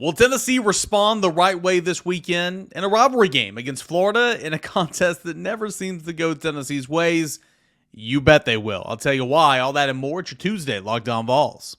Will Tennessee respond the right way this weekend in a rivalry game against Florida in a contest that never seems to go Tennessee's ways? You bet they will. I'll tell you why. All that and more. It's your Tuesday Locked On Vols.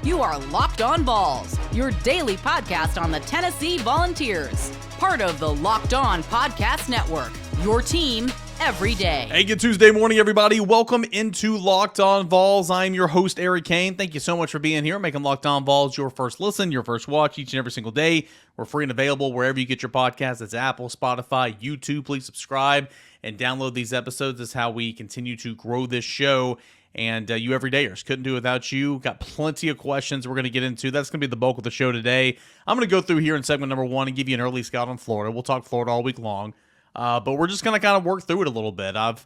You are Locked On Vols, your daily podcast on the Tennessee Volunteers. Part of the Locked On Podcast Network, your team every day. Hey, good Tuesday morning, everybody. Welcome into Locked On Vols. I'm your host, Eric Kane. Thank you so much for being here, making Locked On Vols your first listen, your first watch each and every single day. We're free and available wherever you get your podcasts. It's Apple, Spotify, YouTube. Please subscribe and download these episodes. That's how we continue to grow this show. And you everydayers, couldn't do it without you. Got plenty of questions we're going to get into. That's going to be the bulk of the show today. I'm going to go through here in segment number one and give you an early scout on Florida. We'll talk Florida all week long. But we're just going to kind of work through it a little bit. I've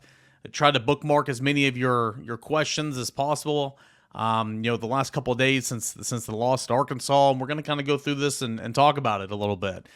tried to bookmark as many of your questions as possible. The last couple of days since the loss to Arkansas, and we're going to kind of go through this and talk about it a little bit.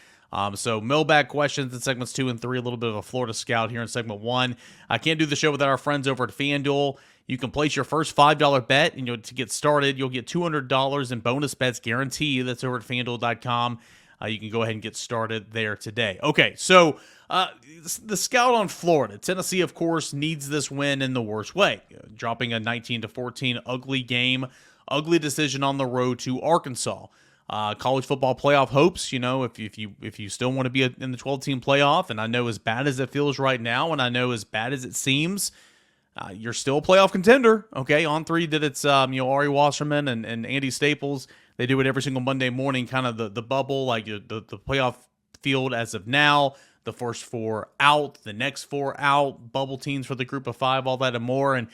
So mailbag questions in segments 2 and 3, a little bit of a Florida scout here in segment 1. I can't do the show without our friends over at FanDuel. You can place your first $5 bet, and to get started, you'll get $200 in bonus bets guaranteed. That's over at FanDuel.com. You can go ahead and get started there today. Okay, so the scout on Florida. Tennessee, of course, needs this win in the worst way. Dropping a 19-14 ugly game, ugly decision on the road to Arkansas. College football playoff hopes, if you still want to be in the 12-team playoff, and I know as bad as it feels right now, and I know as bad as it seems, you're still a playoff contender. Okay, On3 did its, Ari Wasserman and Andy Staples. They do it every single Monday morning, kind of the bubble, like the playoff field as of now, the first 4 out, the next 4 out, bubble teams for the group of 5, all that and more. And,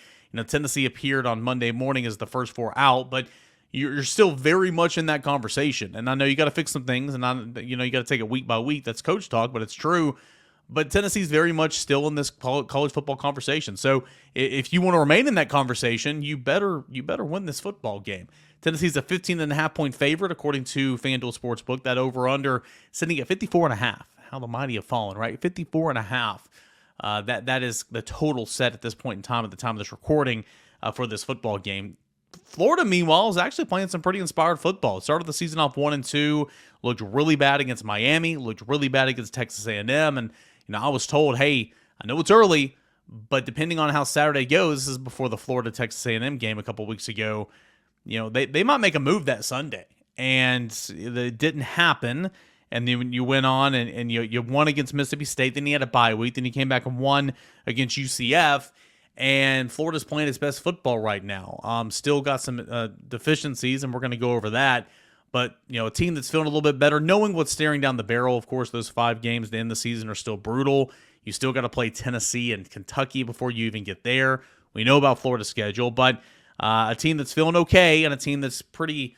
Tennessee appeared on Monday morning as the first 4 out, but you're still very much in that conversation. And I know you got to fix some things, and you got to take it week by week. That's coach talk, but it's true. But Tennessee's very much still in this college football conversation. So if you want to remain in that conversation, you better win this football game. Tennessee's a 15.5-point favorite according to FanDuel Sportsbook. That over/under sitting at 54.5. How the mighty have fallen, right? 54.5. That is the total set at this point in time, at the time of this recording, for this football game. Florida, meanwhile, is actually playing some pretty inspired football. It started the season off 1-2, looked really bad against Miami, looked really bad against Texas A&M, and I was told, hey, I know it's early, but depending on how Saturday goes, this is before the Florida-Texas A&M game a couple weeks ago, they might make a move that Sunday. And it didn't happen. And then you went on and you won against Mississippi State. Then you had a bye week. Then you came back and won against UCF. And Florida's playing its best football right now. Still got some deficiencies, and we're going to go over that. But, a team that's feeling a little bit better, knowing what's staring down the barrel. Of course, those 5 games to end the season are still brutal. You still got to play Tennessee and Kentucky before you even get there. We know about Florida's schedule, but a team that's feeling okay and a team that's pretty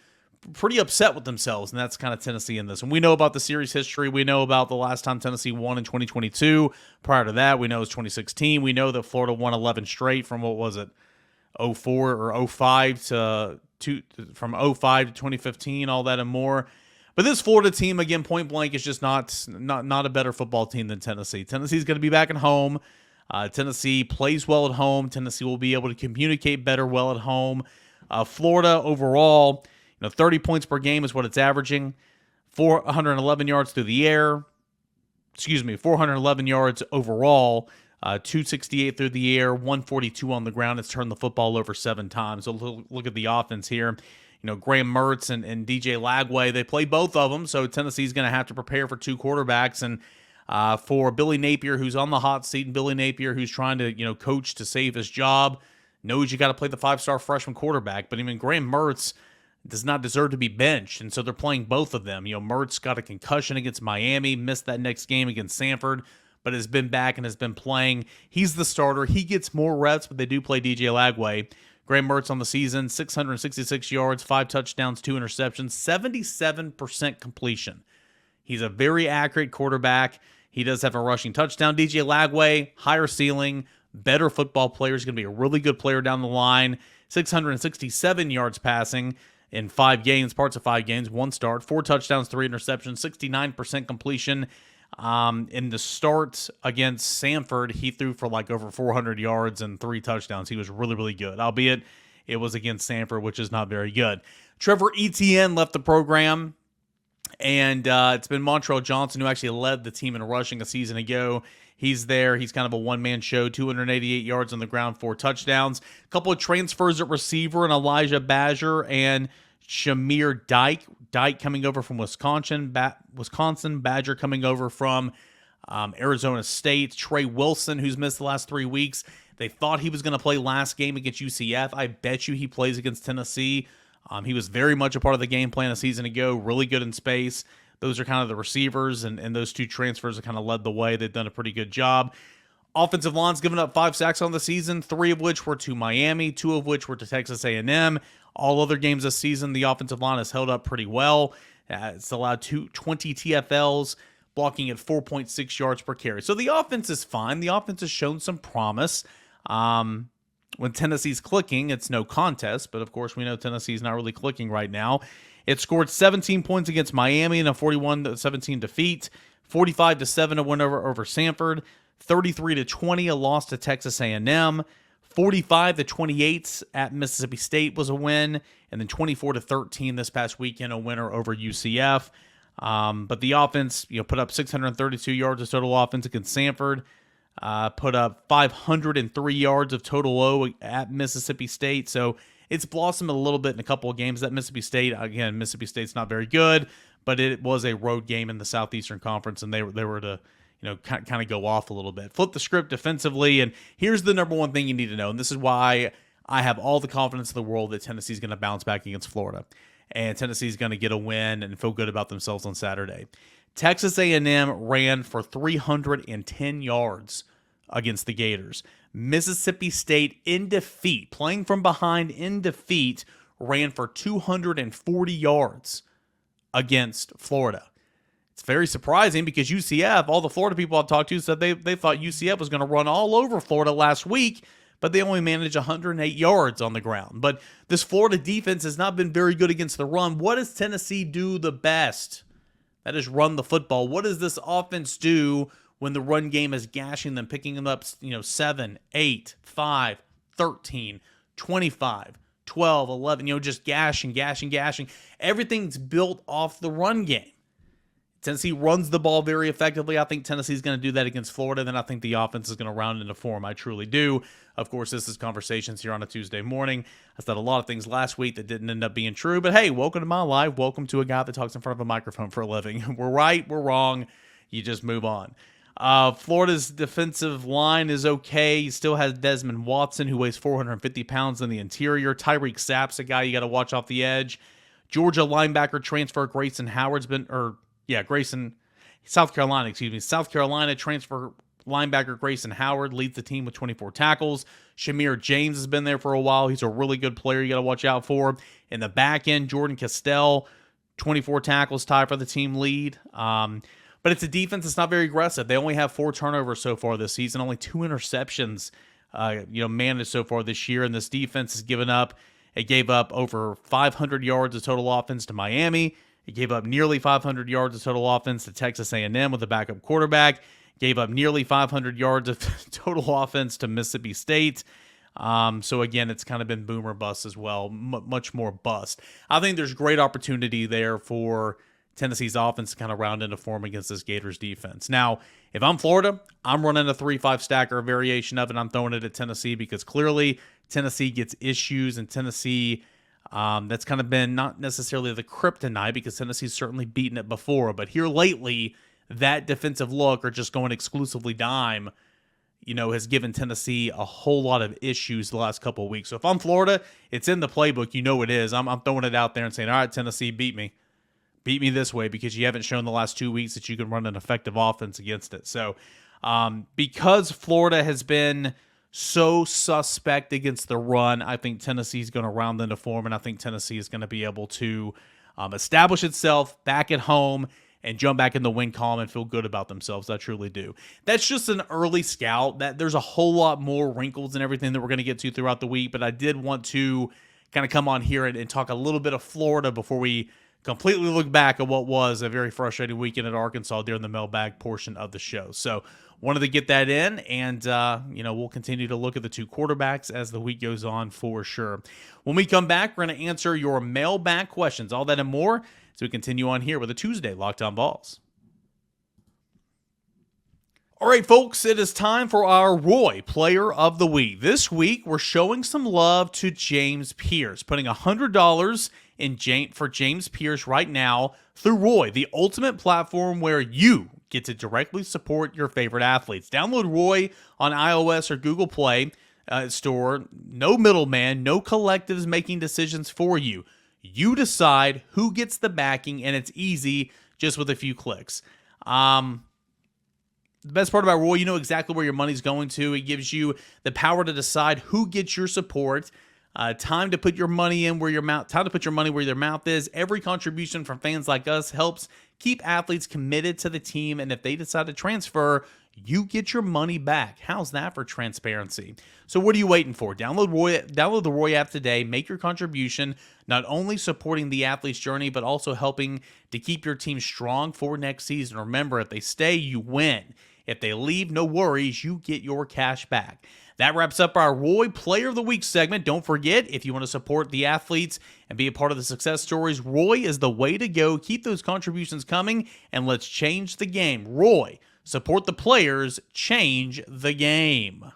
upset with themselves, and that's kind of Tennessee in this. And we know about the series history. We know about the last time Tennessee won in 2022. Prior to that, we know it's 2016. We know that Florida won 11 straight from, 04 or 05 from 05 to 2015, all that and more. But this Florida team, again, point blank, is just not a better football team than Tennessee. Tennessee's going to be back at home. Tennessee plays well at home. Tennessee will be able to communicate better well at home. Florida overall, 30 points per game is what it's averaging. 411 yards through the air. 411 yards overall. 268 through the air, 142 on the ground. It's turned the football over 7 times. So look at the offense here. Graham Mertz and DJ Lagway, they play both of them, so Tennessee's going to have to prepare for 2 quarterbacks. And for Billy Napier, who's on the hot seat, and Billy Napier, who's trying to coach to save his job, knows you got to play the 5-star freshman quarterback. But even Graham Mertz does not deserve to be benched, and so they're playing both of them. Mertz got a concussion against Miami, missed that next game against Samford, but has been back and has been playing. He's the starter. He gets more reps, but they do play DJ Lagway. Graham Mertz on the season, 666 yards, 5 touchdowns, 2 interceptions, 77% completion. He's a very accurate quarterback. He does have a rushing touchdown. DJ Lagway, higher ceiling, better football player. He's going to be a really good player down the line. 667 yards passing in 5 games, parts of 5 games, 1 start, 4 touchdowns, 3 interceptions, 69% completion. In the start against Samford, he threw for like over 400 yards and 3 touchdowns. He was really, really good, albeit it was against Samford, which is not very good. Trevor Etienne left the program, and it's been Montrell Johnson who actually led the team in rushing a season ago. He's there. He's kind of a one-man show, 288 yards on the ground, 4 touchdowns. A couple of transfers at receiver, and Elijah Badger and Shamir Dyke. Dyke coming over from Wisconsin. Badger coming over from Arizona State. Trey Wilson, who's missed the last 3 weeks. They thought he was going to play last game against UCF. I bet you he plays against Tennessee. He was very much a part of the game plan a season ago, really good in space. Those are kind of the receivers, and those 2 transfers have kind of led the way. They've done a pretty good job. Offensive line's given up 5 sacks on the season, 3 of which were to Miami, 2 of which were to Texas A&M. All other games this season, the offensive line has held up pretty well. It's allowed 20 TFLs, blocking at 4.6 yards per carry. So the offense is fine. The offense has shown some promise. When Tennessee's clicking, it's no contest, but of course we know Tennessee's not really clicking right now. It scored 17 points against Miami in a 41-17 defeat, 45-7 a win over Samford, 33-20 a loss to Texas A&M, 45-28 at Mississippi State was a win, and then 24-13 this past weekend, a winner over UCF. But the offense, put up 632 yards of total offense against Samford. Put up 503 yards of total O at Mississippi State. So it's blossomed a little bit in a couple of games. That Mississippi State's not very good, but it was a road game in the Southeastern Conference, and they were to kind of go off a little bit. Flip the script defensively, and here's the number one thing you need to know, and this is why I have all the confidence in the world that Tennessee's going to bounce back against Florida, and Tennessee's going to get a win and feel good about themselves on Saturday. Texas A&M ran for 310 yards against the Gators. Mississippi State in defeat, playing from behind in defeat, ran for 240 yards against Florida. It's very surprising because UCF, all the Florida people I've talked to said they thought UCF was going to run all over Florida last week, but they only managed 108 yards on the ground. But this Florida defense has not been very good against the run. What does Tennessee do the best? That is run the football. What does this offense do when the run game is gashing them, picking them up, 7, 8, 5, 13, 25, 12, 11, just gashing. Everything's built off the run game. Tennessee runs the ball very effectively. I think Tennessee's going to do that against Florida. Then I think the offense is going to round into form. I truly do. Of course, this is Conversations here on a Tuesday morning. I said a lot of things last week that didn't end up being true. But hey, welcome to my life. Welcome to a guy that talks in front of a microphone for a living. We're right. We're wrong. You just move on. Florida's defensive line is okay. He still has Desmond Watson, who weighs 450 pounds in the interior. Tyreek Sapp's a guy you got to watch off the edge. Georgia linebacker transfer Grayson Howard's South Carolina transfer linebacker Grayson Howard leads the team with 24 tackles. Shamir James has been there for a while. He's a really good player you got to watch out for. In the back end, Jordan Castell, 24 tackles, tie for the team lead. But it's a defense that's not very aggressive. They only have 4 turnovers so far this season, only 2 interceptions, managed so far this year. And this defense has gave up over 500 yards of total offense to Miami. It gave up nearly 500 yards of total offense to Texas A&M with a backup quarterback. Gave up nearly 500 yards of total offense to Mississippi State. So again, it's kind of been boom or bust as well, much more bust. I think there's great opportunity there for Tennessee's offense to kind of round into form against this Gators defense. Now, if I'm Florida, I'm running a 3-5 stacker variation of it. I'm throwing it at Tennessee because clearly Tennessee gets issues, and Tennessee, that's kind of been not necessarily the kryptonite because Tennessee's certainly beaten it before. But here lately, that defensive look or just going exclusively dime, has given Tennessee a whole lot of issues the last couple of weeks. So if I'm Florida, it's in the playbook. It is. I'm throwing it out there and saying, all right, Tennessee, beat me. Beat me this way because you haven't shown the last 2 weeks that you can run an effective offense against it. So because Florida has been so suspect against the run, I think Tennessee's going to round into form, and I think Tennessee is going to be able to establish itself back at home and jump back in the win column and feel good about themselves. I truly do. That's just an early scout. That there's a whole lot more wrinkles and everything that we're going to get to throughout the week, but I did want to kind of come on here and talk a little bit of Florida before we completely look back at what was a very frustrating weekend at Arkansas during the mailbag portion of the show. So wanted to get that in, and we'll continue to look at the two quarterbacks as the week goes on for sure. When we come back, we're going to answer your mailbag questions, all that and more, as we continue on here with a Tuesday Locked On Vols. All right, folks, it is time for our Roy Player of the Week. This week, we're showing some love to James Pierce, putting $100 for James Pierce right now through Roy, the ultimate platform where you get to directly support your favorite athletes. Download Roy on iOS or Google Play Store. No middleman, no collectives making decisions for you. You decide who gets the backing, and it's easy just with a few clicks. The best part about Roy, you know exactly where your money's going to. It gives you the power to decide who gets your support. Time to put your money in where your mouth. Time to put your money where their mouth is. Every contribution from fans like us helps keep athletes committed to the team. And if they decide to transfer, you get your money back. How's that for transparency? So what are you waiting for? Download the Roy app today. Make your contribution, not only supporting the athlete's journey, but also helping to keep your team strong for next season. Remember, if they stay, you win. If they leave, no worries, you get your cash back. That wraps up our Roy Player of the Week segment. Don't forget, if you want to support the athletes and be a part of the success stories, Roy is the way to go. Keep those contributions coming, and let's change the game. Roy, support the players, change the game.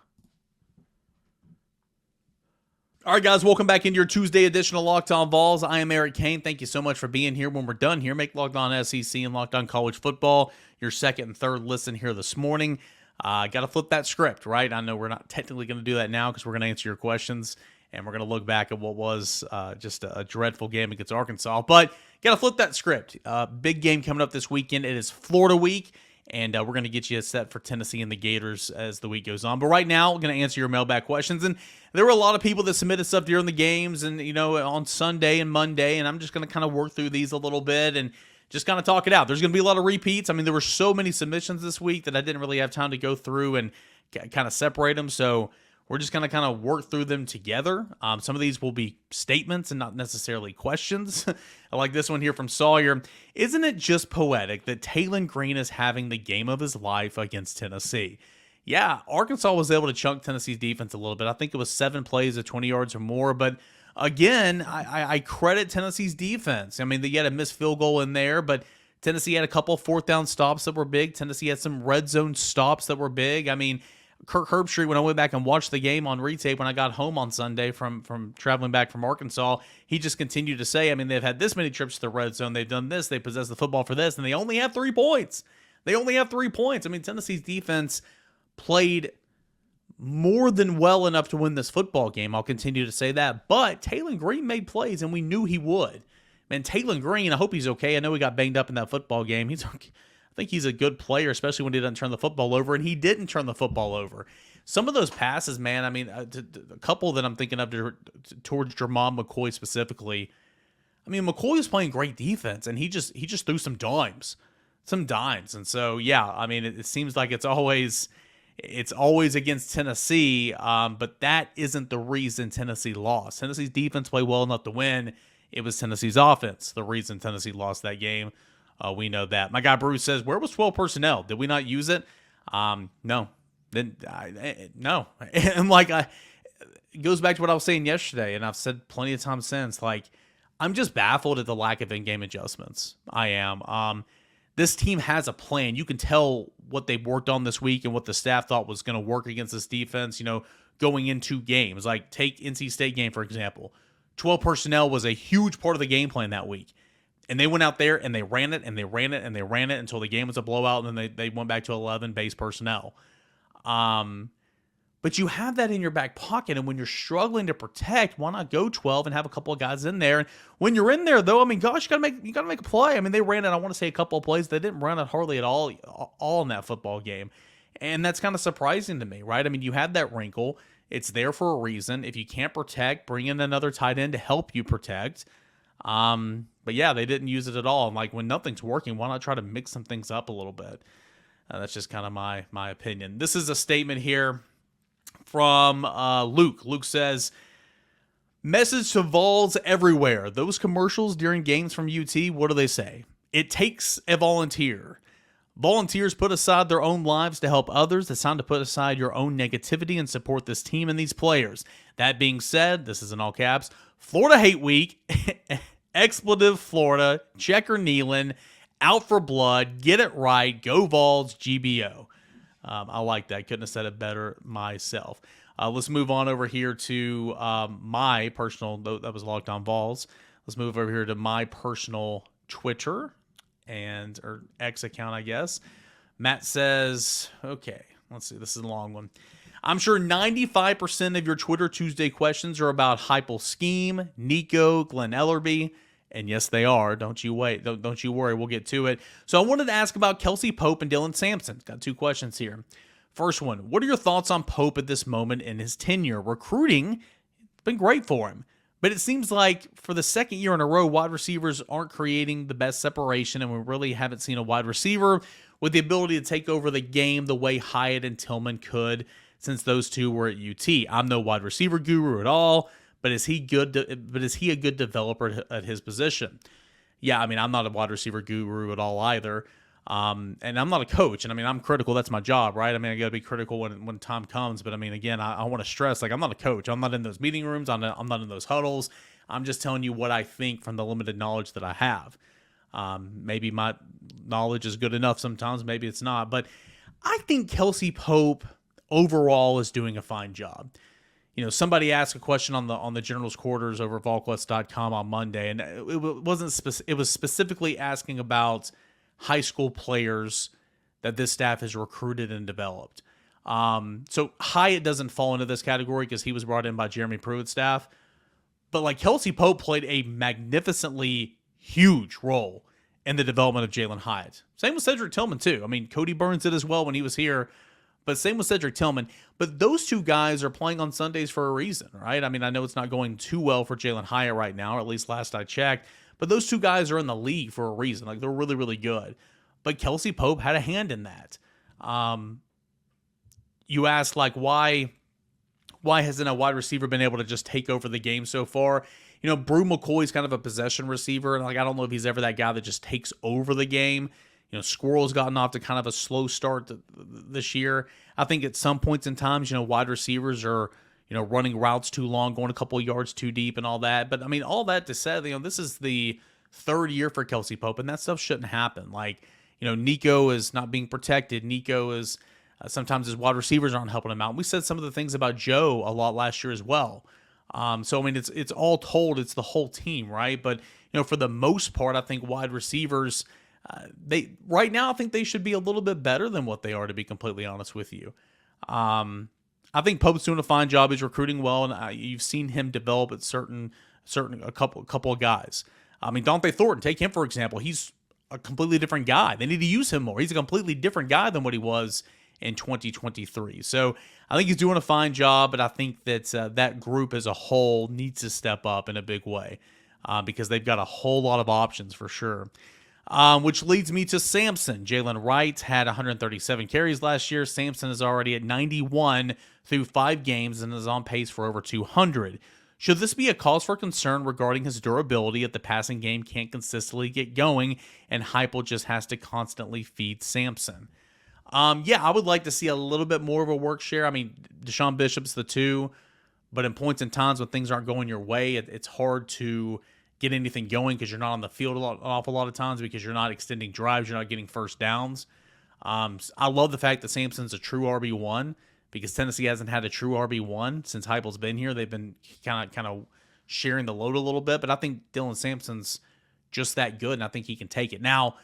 All right, guys, welcome back into your Tuesday edition of Locked On Vols. I am Eric Kane. Thank you so much for being here. When we're done here, make Locked On SEC and Locked On College Football your second and third listen here this morning. Got to flip that script, right? I know we're not technically going to do that now because we're going to answer your questions, and we're going to look back at what was just a dreadful game against Arkansas. But got to flip that script. Big game coming up this weekend. It is Florida week. And we're going to get you set for Tennessee and the Gators as the week goes on. But right now, we're going to answer your mailbag questions. And there were a lot of people that submitted stuff during the games and, on Sunday and Monday. And I'm just going to kind of work through these a little bit and just kind of talk it out. There's going to be a lot of repeats. I mean, there were so many submissions this week that I didn't really have time to go through and kind of separate them. So we're just going to kind of work through them together. Some of these will be statements and not necessarily questions. I like this one here from Sawyer. Isn't it just poetic that Taylon Green is having the game of his life against Tennessee? Yeah, Arkansas was able to chunk Tennessee's defense a little bit. I think it was 7 plays of 20 yards or more. But again, I credit Tennessee's defense. I mean, they had a missed field goal in there, but Tennessee had a couple fourth down stops that were big. Tennessee had some red zone stops that were big. I mean, Kirk Herbstreit, when I went back and watched the game on retape when I got home on Sunday from traveling back from Arkansas, he just continued to say, I mean, they've had this many trips to the red zone. They've done this. They possess the football for this, and they only have 3 points. I mean, Tennessee's defense played more than well enough to win this football game. I'll continue to say that. But Taylon Green made plays, and we knew he would. Man, Taylon Green, I hope he's okay. I know he got banged up in that football game. He's okay. I think he's a good player, especially when he doesn't turn the football over, and he didn't turn the football over. Some of those passes, man, I mean, a couple that I'm thinking of towards Jermon McCoy specifically. I mean, McCoy was playing great defense, and he just threw some dimes. And so, yeah, I mean, it seems like it's always against Tennessee, but that isn't the reason Tennessee lost. Tennessee's defense played well enough to win. It was Tennessee's offense the reason Tennessee lost that game. We know that. My guy Bruce says, where was 12 personnel? Did we not use it? No. No. And it goes back to what I was saying yesterday, and I've said plenty of times since, I'm just baffled at the lack of in-game adjustments. I am. This team has a plan. You can tell what they worked on this week and what the staff thought was going to work against this defense, going into games. Like, take NC State game, for example. 12 personnel was a huge part of the game plan that week. And they went out there and they ran it and they ran it and they ran it until the game was a blowout, and then they went back to 11 base personnel. But you have that in your back pocket, and when you're struggling to protect, why not go 12 and have a couple of guys in there? And when you're in there, though, I mean, gosh, you gotta make a play. I mean, they ran it, I want to say, a couple of plays. They didn't run it hardly at all in that football game. And that's kind of surprising to me, right? I mean, you have that wrinkle. It's there for a reason. If you can't protect, bring in another tight end to help you protect. But yeah, they didn't use it at all. And when nothing's working, why not try to mix some things up a little bit? That's just kind of my opinion. This is a statement here from Luke. Luke says, Message to Vols everywhere. Those commercials during games from UT, what do they say? It takes a volunteer. Volunteers put aside their own lives to help others. It's time to put aside your own negativity and support this team and these players. That being said, this is in all caps, Florida Hate Week, expletive Florida, checker Nealon, out for blood, get it right, go Vols, GBO. I like that. Couldn't have said it better myself. Let's move on over here to my personal, that was Locked On Vols. Let's move over here to my personal Twitter or X account, I guess. Matt says, okay, let's see. This is a long one. I'm sure 95% of your Twitter Tuesday questions are about Heupel scheme, Nico, Glenn Ellerby. And yes, they are. Don't you wait. Don't you worry. We'll get to it. So I wanted to ask about Kelsey Pope and Dylan Sampson. Got two questions here. First one, what are your thoughts on Pope at this moment in his tenure? Recruiting, been great for him. But it seems like for the second year in a row, wide receivers aren't creating the best separation, and we really haven't seen a wide receiver with the ability to take over the game the way Hyatt and Tillman could since those two were at UT. I'm no wide receiver guru at all, but is he a good developer at his position? Yeah, I mean, I'm not a wide receiver guru at all either. And I'm not a coach, and I mean, I'm critical. That's my job, right? I mean, I got to be critical when time comes. But I mean, again, I want to stress, like, I'm not a coach. I'm not in those meeting rooms. I'm not in those huddles. I'm just telling you what I think from the limited knowledge that I have. Maybe my knowledge is good enough sometimes. Maybe it's not. But I think Kelsey Pope overall is doing a fine job. You know, somebody asked a question on the General's Quarters over at VolQuest.com on Monday, and it was specifically asking about high school players that this staff has recruited and developed. So Hyatt doesn't fall into this category because he was brought in by Jeremy Pruitt's staff. But like Kelsey Pope played a magnificently huge role in the development of Jalen Hyatt. Same with Cedric Tillman too. I mean, Cody Burns did as well when he was here, but same with Cedric Tillman. But those two guys are playing on Sundays for a reason, right? I mean, I know it's not going too well for Jalen Hyatt right now, or at least last I checked. But those two guys are in the league for a reason. Like, they're really, really good. But Kelsey Pope had a hand in that. You ask, like, why hasn't a wide receiver been able to just take over the game so far? You know, Brew McCoy's kind of a possession receiver, and like, I don't know if he's ever that guy that just takes over the game. You know, Squirrel's gotten off to kind of a slow start this year. I think at some points in times, you know, wide receivers are, you know, running routes too long, going a couple of yards too deep and all that. But I mean, all that to say, you know, this is the third year for Kelsey Pope, and that stuff shouldn't happen. Like, you know, Nico is not being protected. Nico is sometimes his wide receivers aren't helping him out. We said some of the things about Joe a lot last year as well. So I mean, it's all told. It's the whole team, right? But you know, for the most part, I think wide receivers, right now, I think they should be a little bit better than what they are, to be completely honest with you. I think Pope's doing a fine job. He's recruiting well, and you've seen him develop at a couple of guys. I mean, Dante Thornton, take him for example. He's a completely different guy. They need to use him more. He's a completely different guy than what he was in 2023. So I think he's doing a fine job, but I think that that group as a whole needs to step up in a big way because they've got a whole lot of options for sure. Which leads me to Sampson. Jalen Wright had 137 carries last year. Sampson is already at 91 through 5 games and is on pace for over 200. Should this be a cause for concern regarding his durability if the passing game can't consistently get going and Heupel just has to constantly feed Sampson? Yeah, I would like to see a little bit more of a work share. I mean, Deshaun Bishop's the 2, but in points and times when things aren't going your way, it's hard to get anything going because you're not on the field an awful lot of times because you're not extending drives, you're not getting first downs. I love the fact that Sampson's a true RB1 because Tennessee hasn't had a true RB1 since Heupel's been here. They've been kind of sharing the load a little bit, but I think Dylan Sampson's just that good, and I think he can take it. Now,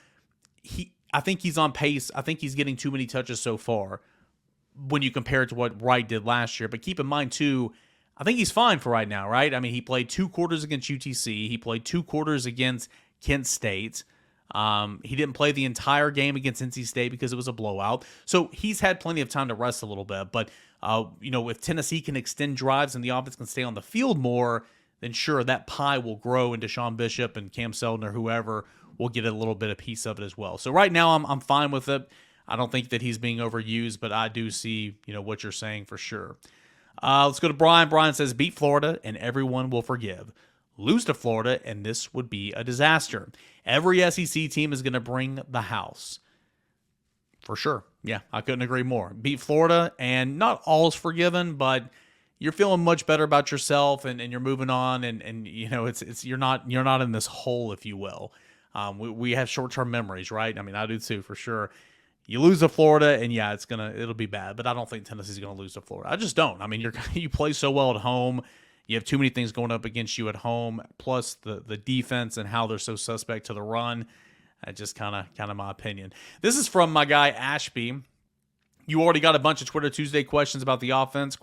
I think he's on pace. I think he's getting too many touches so far when you compare it to what Wright did last year. But keep in mind, too, I think he's fine for right now, right? I mean, he played 2 quarters against UTC. He played 2 quarters against Kent State. He didn't play the entire game against NC State because it was a blowout. So he's had plenty of time to rest a little bit. But, you know, if Tennessee can extend drives and the offense can stay on the field more, then sure, that pie will grow, and Deshaun Bishop and Cam Seldon or whoever will get a little bit of piece of it as well. So right now I'm fine with it. I don't think that he's being overused, but I do see, you know, what you're saying for sure. Let's go to Brian. Brian says, beat Florida and everyone will forgive. Lose to Florida and this would be a disaster. Every SEC team is going to bring the house. For sure. Yeah, I couldn't agree more. Beat Florida and not all is forgiven, but you're feeling much better about yourself and you're moving on and it's you're not in this hole, if you will. We have short-term memories, right? I mean, I do too, for sure. You lose to Florida, and yeah, it'll be bad. But I don't think Tennessee's going to lose to Florida. I just don't. I mean, you play so well at home. You have too many things going up against you at home. Plus the defense and how they're so suspect to the run. Just kind of my opinion. This is from my guy Ashby. You already got a bunch of Twitter Tuesday questions about the offense? ?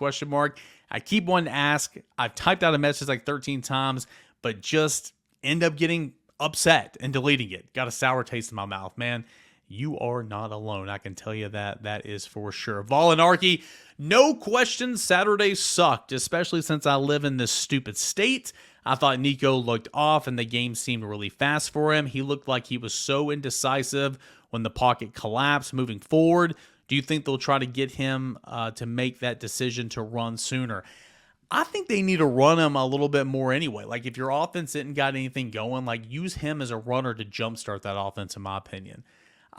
I keep wanting to ask. I've typed out a message like 13 times, but just end up getting upset and deleting it. Got a sour taste in my mouth, man. You are not alone. I can tell you that. That is for sure. Volinarchy, no question, Saturday sucked, especially since I live in this stupid state. I thought Nico looked off and the game seemed really fast for him. He looked like he was so indecisive when the pocket collapsed moving forward. Do you think they'll try to get him to make that decision to run sooner? I think they need to run him a little bit more anyway. Like, if your offense didn't got anything going, like, use him as a runner to jumpstart that offense, in my opinion.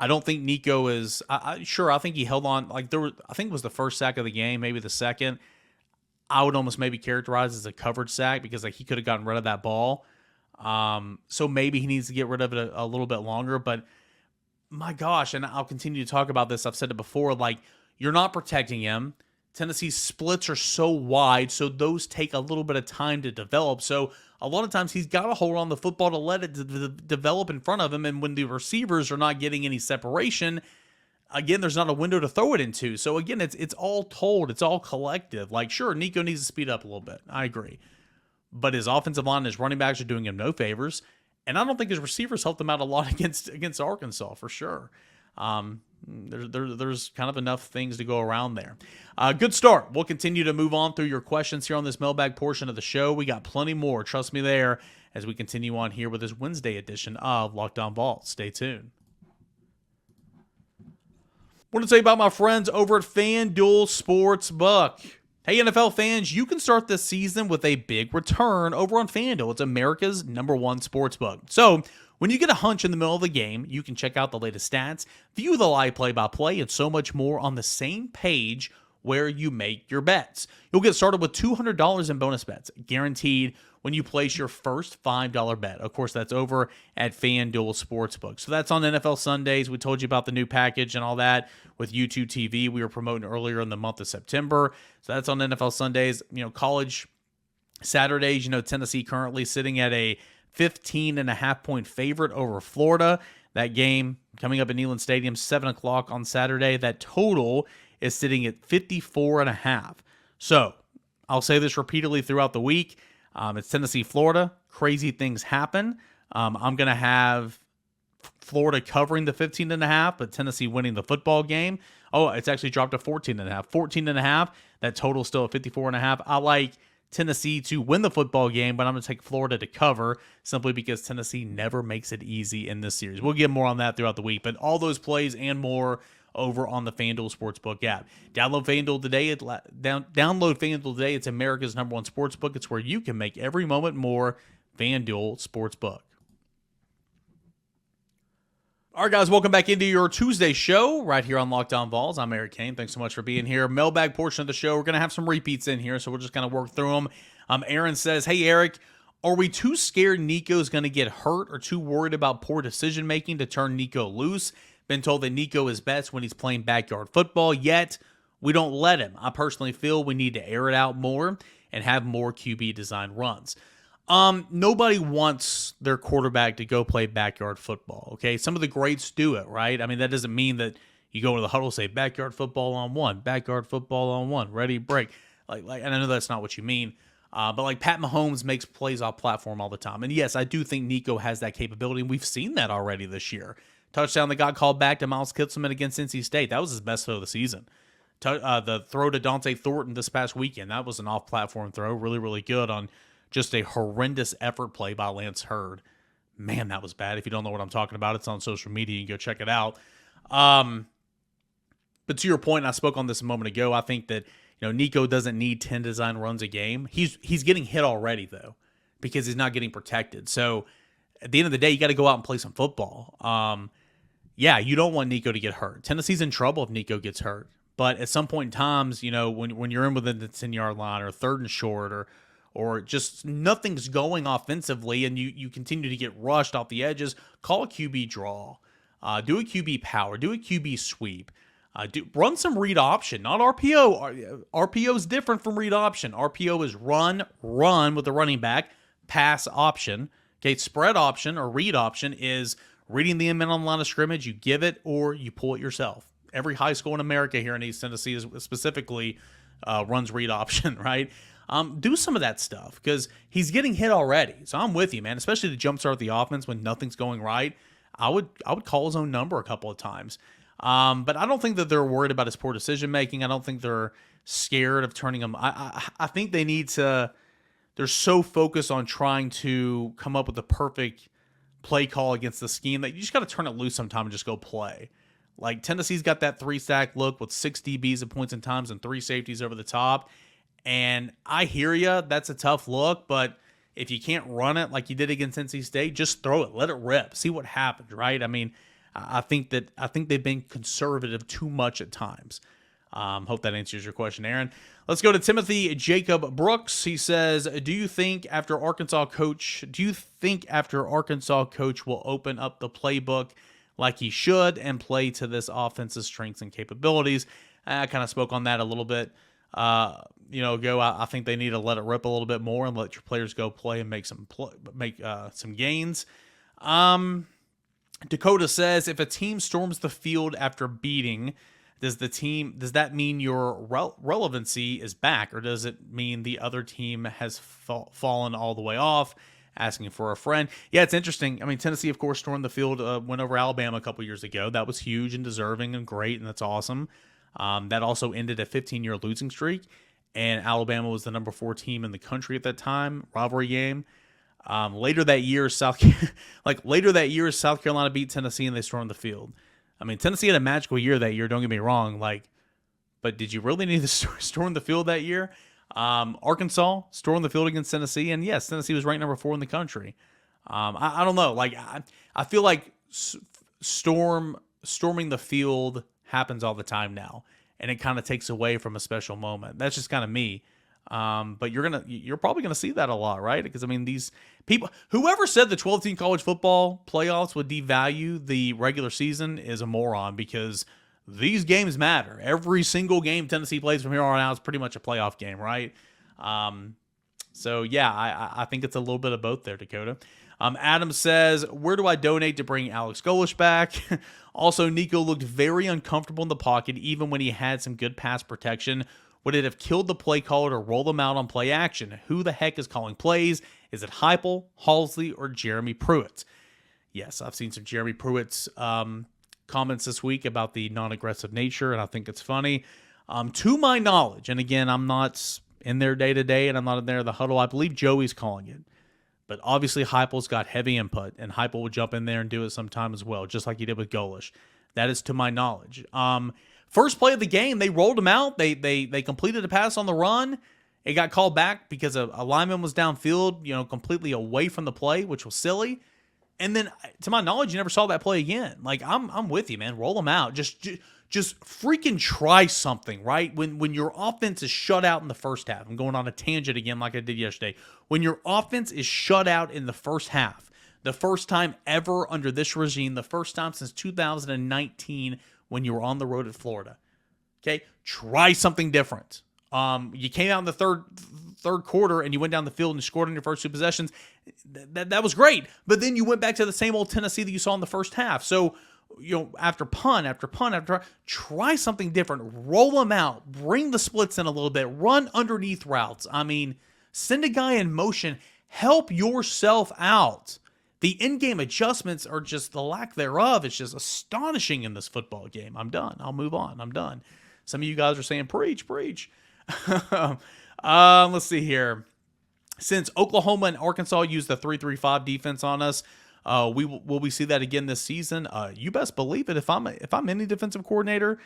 I don't think Nico is sure. I think he held on. Like, I think it was the first sack of the game, maybe the second. I would almost maybe characterize as a covered sack because like he could have gotten rid of that ball. So maybe he needs to get rid of it a little bit longer. But my gosh, and I'll continue to talk about this. I've said it before. Like, you're not protecting him. Tennessee's splits are so wide, so those take a little bit of time to develop. So a lot of times he's got to hold on the football to let it develop in front of him. And when the receivers are not getting any separation, again, there's not a window to throw it into. So again, it's all told. It's all collective. Like, sure, Nico needs to speed up a little bit. I agree. But his offensive line and his running backs are doing him no favors. And I don't think his receivers helped him out a lot against Arkansas, for sure. There's kind of enough things to go around there. Good start. We'll continue to move on through your questions here on this mailbag portion of the show. We got plenty more. Trust me there as we continue on here with this Wednesday edition of Locked On Vols. Stay tuned. Want to tell you about my friends over at FanDuel Sportsbook. Hey, NFL fans, you can start this season with a big return over on FanDuel. It's America's #1 sportsbook. So, when you get a hunch in the middle of the game, you can check out the latest stats, view the live play-by-play, and so much more on the same page where you make your bets. You'll get started with $200 in bonus bets, guaranteed when you place your first $5 bet. Of course, that's over at FanDuel Sportsbook. So that's on NFL Sundays. We told you about the new package and all that with YouTube TV. We were promoting earlier in the month of September. So that's on NFL Sundays. College Saturdays, Tennessee currently sitting at a 15.5-point favorite over Florida. That game coming up at Neyland Stadium, 7 o'clock on Saturday. That total is sitting at 54.5. So I'll say this repeatedly throughout the week. It's Tennessee, Florida. Crazy things happen. I'm going to have Florida covering the 15.5, but Tennessee winning the football game. Oh, it's actually dropped to 14.5. 14.5. That total still at 54.5. I like Tennessee to win the football game, but I'm going to take Florida to cover simply because Tennessee never makes it easy in this series. We'll get more on that throughout the week, but all those plays and more over on the FanDuel Sportsbook app. Download FanDuel today. Download FanDuel today. It's America's #1 sportsbook. It's where you can make every moment more. FanDuel Sportsbook. All right, guys, welcome back into your Tuesday show right here on Locked On Vols. I'm Eric Kane. Thanks so much for being here. Mailbag portion of the show. We're going to have some repeats in here, so we'll just kind of work through them. Aaron says, hey, Eric, are we too scared Nico's going to get hurt or too worried about poor decision-making to turn Nico loose? Been told that Nico is best when he's playing backyard football, yet we don't let him. I personally feel we need to air it out more and have more QB design runs. Nobody wants their quarterback to go play backyard football, okay? Some of the greats do it, right? I mean, that doesn't mean that you go into the huddle, say backyard football on one, backyard football on one, ready, break. Like, and I know that's not what you mean, but like Pat Mahomes makes plays off platform all the time. And yes, I do think Nico has that capability, and we've seen that already this year. Touchdown that got called back to Miles Kitselman against NC State. That was his best throw of the season. The throw to Dante Thornton this past weekend, that was an off-platform throw. Really, really good on just a horrendous effort play by Lance Hurd. Man, that was bad. If you don't know what I'm talking about, it's on social media. You can go check it out. But to your point, and I spoke on this a moment ago, I think that Nico doesn't need 10 design runs a game. He's getting hit already, though, because he's not getting protected. So at the end of the day, you got to go out and play some football. Yeah, you don't want Nico to get hurt. Tennessee's in trouble if Nico gets hurt. But at some point in times, when you're in within the 10-yard line or 3rd and short or just nothing's going offensively and you continue to get rushed off the edges, call a QB draw. Do a QB power. Do a QB sweep. Run some read option, not RPO. RPO is different from read option. RPO is run with the running back, pass option. Okay, spread option or read option is reading the end on the line of scrimmage. You give it or you pull it yourself. Every high school in America here in East Tennessee is specifically runs read option, right? Do some of that stuff because he's getting hit already. So I'm with you, man, especially to jumpstart the offense when nothing's going right. I would call his own number a couple of times. But I don't think that they're worried about his poor decision making. I don't think they're scared of turning him. I think they need to. They're so focused on trying to come up with the perfect play call against the scheme that you just got to turn it loose sometime and just go play. Like Tennessee's got that 3-stack look with 6 DBs at points and times and 3 safeties over the top. And I hear you, that's a tough look, but if you can't run it like you did against NC State, just throw it, let it rip, see what happens, right? I mean, I think they've been conservative too much at times. Hope that answers your question, Aaron. Let's go to Timothy Jacob Brooks. He says, do you think after Arkansas coach will open up the playbook like he should and play to this offense's strengths and capabilities? I kind of spoke on that a little bit ago. I think they need to let it rip a little bit more and let your players go play and make some gains. Dakota says, if a team storms the field after beating, does that mean your relevancy is back, or does it mean the other team has fallen all the way off? Asking for a friend. Yeah, it's interesting. I mean, Tennessee, of course, stormed the field, went over Alabama a couple years ago. That was huge and deserving and great, and that's awesome. That also ended a 15-year losing streak, and Alabama was the number 4 team in the country at that time. Rivalry game. Later that year, South Carolina beat Tennessee and they stormed the field. I mean, Tennessee had a magical year that year. Don't get me wrong. But did you really need to storm the field that year? Arkansas stormed the field against Tennessee, and yes, Tennessee was ranked number 4 in the country. I don't know. I feel like storming the field happens all the time now, and it kind of takes away from a special moment. That's just kind of me. But you're probably gonna see that a lot, right? Because I mean, these people, whoever said the 12-team college football playoffs would devalue the regular season is a moron, because these games matter. Every single game Tennessee plays from here on out is pretty much a playoff game, right? So yeah, I think it's a little bit of both there, Dakota. Adam says, where do I donate to bring Alex Golish back? Also, Nico looked very uncomfortable in the pocket, even when he had some good pass protection. Would it have killed the play caller to roll them out on play action? Who the heck is calling plays? Is it Heupel, Halsley, or Jeremy Pruitt? Yes, I've seen some Jeremy Pruitt's comments this week about the non-aggressive nature, and I think it's funny. To my knowledge, and again, I'm not in there day-to-day, and I'm not in there in the huddle, I believe Joey's calling it. But obviously, Heupel's got heavy input, and Heupel will jump in there and do it sometime as well, just like he did with Golish. That is to my knowledge. First play of the game, they rolled him out. They completed a pass on the run. It got called back because a lineman was downfield, completely away from the play, which was silly. And then, to my knowledge, you never saw that play again. Like, I'm with you, man. Roll them out. Just freaking try something, right? When your offense is shut out in the first half, I'm going on a tangent again like I did yesterday. When your offense is shut out in the first half, the first time ever under this regime, the first time since 2019 when you were on the road at Florida, okay? Try something different. You came out in the third quarter and you went down the field and scored on your first 2 possessions. That was great. But then you went back to the same old Tennessee that you saw in the first half. So, after punt, try something different. Roll them out. Bring the splits in a little bit. Run underneath routes. I mean, send a guy in motion. Help yourself out. The in-game adjustments are just the lack thereof. It's just astonishing in this football game. I'm done. I'll move on. I'm done. Some of you guys are saying, preach. Let's see here. Since Oklahoma and Arkansas used the 3-3-5 defense on us, will we see that again this season? You best believe it. If I'm any defensive coordinator,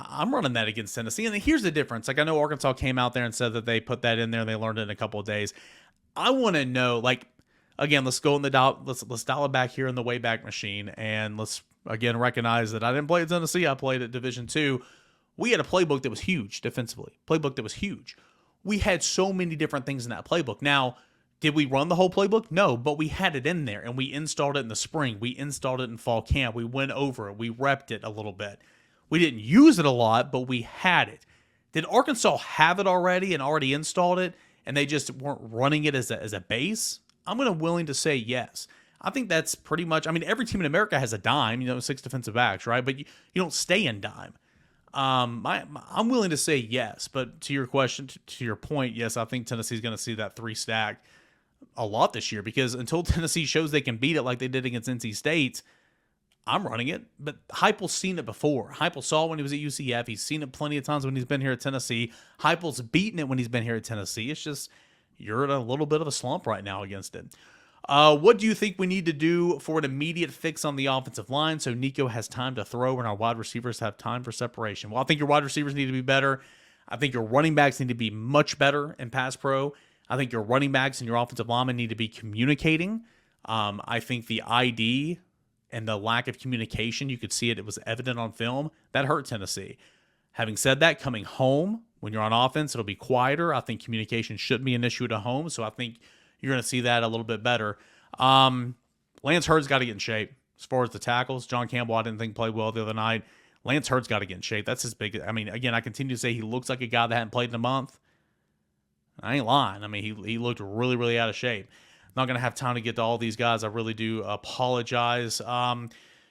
I'm running that against Tennessee. And here's the difference. Like, I know Arkansas came out there and said that they put that in there and they learned it in a couple of days. I want to know, like, again, let's go in the dial. Let's dial it back here in the Wayback Machine, and let's again recognize that I didn't play at Tennessee. I played at Division II. We had a playbook that was huge defensively. Playbook that was huge. We had so many different things in that playbook. Now, did we run the whole playbook? No, but we had it in there, and we installed it in the spring. We installed it in fall camp. We went over it. We repped it a little bit. We didn't use it a lot, but we had it. Did Arkansas have it already and already installed it, and they just weren't running it as a base? I'm willing to say yes. I think that's pretty much, I mean, every team in America has a dime, 6 defensive backs, right? But you don't stay in dime. I'm willing to say yes, but to your question, to your point, yes, I think Tennessee's going to see that 3 stack a lot this year, because until Tennessee shows they can beat it like they did against NC State, I'm running it. But Heupel's seen it before. Heupel saw it when he was at UCF. He's seen it plenty of times when he's been here at Tennessee. Heupel's beaten it when he's been here at Tennessee. It's just you're in a little bit of a slump right now against it. What do you think we need to do for an immediate fix on the offensive line so Nico has time to throw and our wide receivers have time for separation? Well, I think your wide receivers need to be better. I think your running backs need to be much better in pass pro. I think your running backs and your offensive linemen need to be communicating. I think the ID and the lack of communication, you could see it was evident on film, that hurt Tennessee. Having said that, coming home, when you're on offense, it'll be quieter. I think communication shouldn't be an issue at home, so I think you're going to see that a little bit better. Lance Hurd's got to get in shape. As far as the tackles, John Campbell, I didn't think played well the other night. Lance Hurd's got to get in shape. That's his big, I mean, again, I continue to say he looks like a guy that hadn't played in a month. I ain't lying. I mean, he looked really, really out of shape. Not going to have time to get to all these guys. I really do apologize.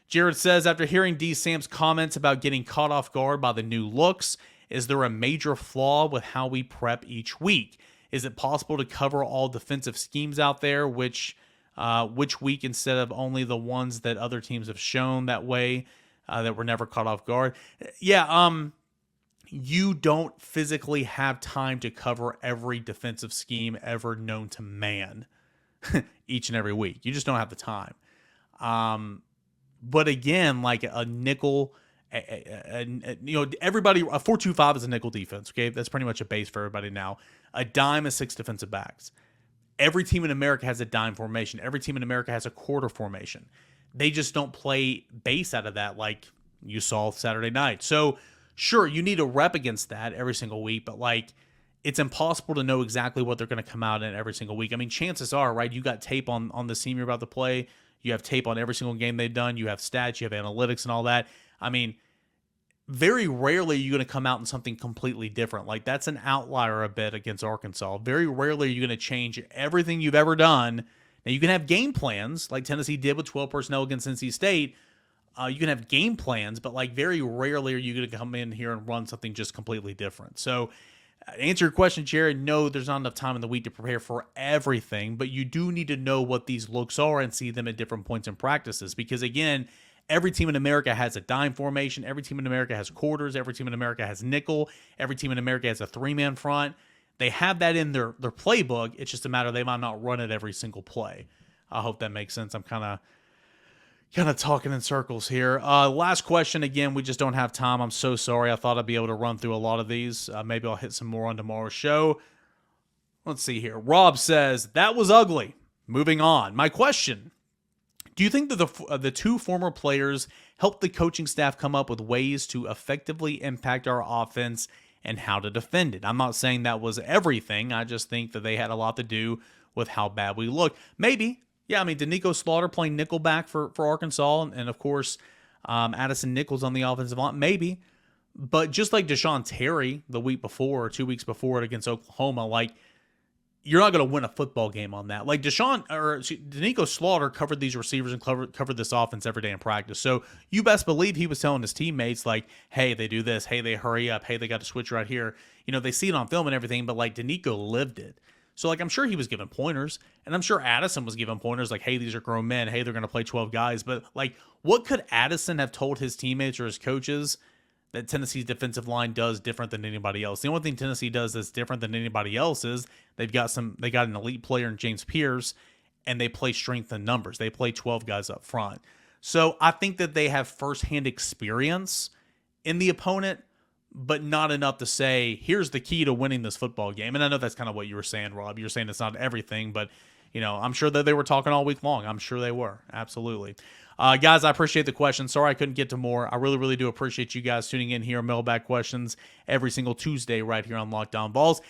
Jared says, after hearing D. Sam's comments about getting caught off guard by the new looks, is there a major flaw with how we prep each week? Is it possible to cover all defensive schemes out there, which week instead of only the ones that other teams have shown that way, that were never caught off guard? Yeah, you don't physically have time to cover every defensive scheme ever known to man each and every week. You just don't have the time. But again, like a nickel, everybody, a 4-2-5 is a nickel defense. Okay, that's pretty much a base for everybody now. A dime is 6 defensive backs. Every team in America has a dime formation. Every team in America has a quarter formation. They just don't play base out of that like you saw Saturday night. So sure, you need a rep against that every single week, but like it's impossible to know exactly what they're going to come out in every single week. I mean, chances are, right, you got tape on the team you're about to play. You have tape on every single game they've done. You have stats, you have analytics and all that. I mean, very rarely are you going to come out in something completely different. Like, that's an outlier a bit against Arkansas. Very rarely are you going to change everything you've ever done. Now, you can have game plans like Tennessee did with 12 personnel against NC State. You can have game plans, but like very rarely are you going to come in here and run something just completely different. So, to answer your question, Jared, no, there's not enough time in the week to prepare for everything, but you do need to know what these looks are and see them at different points in practices. Because again, every team in America has a dime formation. Every team in America has quarters. Every team in America has nickel. Every team in America has a 3-man front. They have that in their playbook. It's just a matter they might not run it every single play. I hope that makes sense. I'm kind of talking in circles here. Last question. Again, we just don't have time. I'm so sorry. I thought I'd be able to run through a lot of these. Maybe I'll hit some more on tomorrow's show. Let's see here. Rob says, that was ugly. Moving on. My question. Do you think that the two former players helped the coaching staff come up with ways to effectively impact our offense and how to defend it? I'm not saying that was everything. I just think that they had a lot to do with how bad we look. Maybe. Yeah, I mean, did Nico Slaughter playing nickelback for Arkansas? And of course, Addison Nichols on the offensive line? Maybe. But just like Deshaun Terry the week before or 2 weeks before it against Oklahoma, like, you're not going to win a football game on that. Like Nico Slaughter covered these receivers and covered this offense every day in practice. So you best believe he was telling his teammates, like, hey, they do this. Hey, they hurry up. Hey, they got to switch right here. They see it on film and everything, but like Danico lived it. So like I'm sure he was giving pointers, and I'm sure Addison was giving pointers like, hey, these are grown men. Hey, they're going to play 12 guys. But like, what could Addison have told his teammates or his coaches that Tennessee's defensive line does different than anybody else? The only thing Tennessee does that's different than anybody else is they got an elite player in James Pierce, and they play strength in numbers. They play 12 guys up front. So I think that they have firsthand experience in the opponent, but not enough to say, here's the key to winning this football game. And I know that's kind of what you were saying, Rob. You're saying it's not everything, but, I'm sure that they were talking all week long. I'm sure they were. Absolutely. Guys, I appreciate the questions. Sorry I couldn't get to more. I really, really do appreciate you guys tuning in here on Mailbag Questions every single Tuesday right here on Locked On Vols.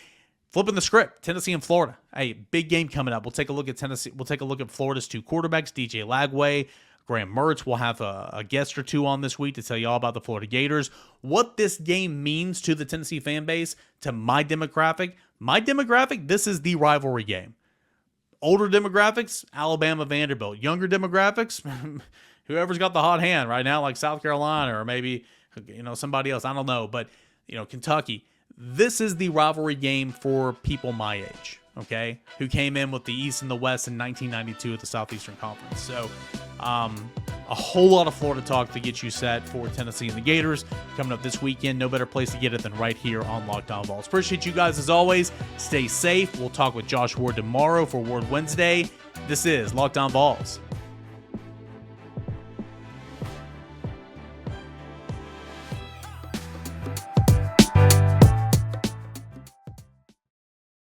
Flipping the script, Tennessee and Florida. Hey, big game coming up. We'll take a look at Tennessee. We'll take a look at Florida's 2 quarterbacks, DJ Lagway, Graham Mertz. We'll have a guest or two on this week to tell you all about the Florida Gators, what this game means to the Tennessee fan base, to my demographic. My demographic, this is the rivalry game. Older demographics, Alabama, Vanderbilt. Younger demographics, whoever's got the hot hand right now, like South Carolina or maybe somebody else. I don't know, but Kentucky. This is the rivalry game for people my age, okay, who came in with the East and the West in 1992 at the Southeastern Conference. So a whole lot of Florida talk to get you set for Tennessee and the Gators coming up this weekend. No better place to get it than right here on Locked On Vols. Appreciate you guys as always. Stay safe. We'll talk with Josh Ward tomorrow for Ward Wednesday. This is Locked On Vols.